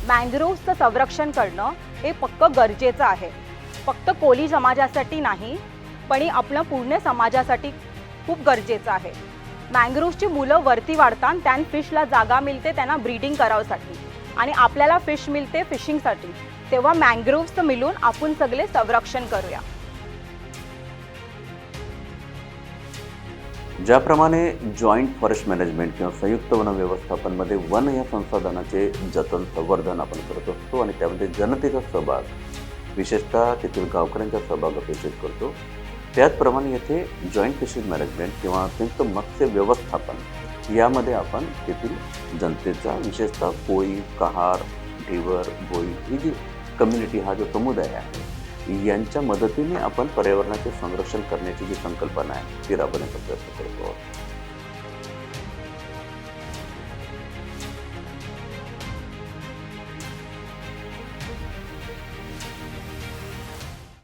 मँग्रोव्हचं संरक्षण करणं हे पक्क गरजेचं आहे. फक्त कोळी समाजासाठी नाही, पण हे आपल्या पूर्ण समाजासाठी खूप गरजेचं आहे. मँग्रोव्हची मुलं वरती वाढतात, त्यान फिशला जागा मिळते त्यांना ब्रीडिंग करावसाठी, आणि आपल्याला फिश मिळते फिशिंगसाठी. तेव्हा मँग्रोव्हचं मिळून आपण सगळे संरक्षण करूया. ज्याप्रमाणे जॉईंट फॉरेस्ट मॅनेजमेंट किंवा संयुक्त वन व्यवस्थापनमध्ये वन या संसाधनाचे जतन संवर्धन आपण करत असतो आणि त्यामध्ये जनतेचा सहभाग, विशेषतः तेथील गावकऱ्यांचा सहभाग अपेक्षित करतो. त्याचप्रमाणे येथे जॉईंट फिशरीज मॅनेजमेंट किंवा संयुक्त मत्स्य व्यवस्थापन यामध्ये आपण तेथील जनतेचा, विशेषतः कोळी, कहार, ढिवर, भोई ही जी कम्युनिटी, हा जो समुदाय आहे, यांच्या मदतीने आपण पर्यावरणाचे संरक्षण करण्याची जी संकल्पना आहे ती राबवण्याचा प्रयत्न करतो.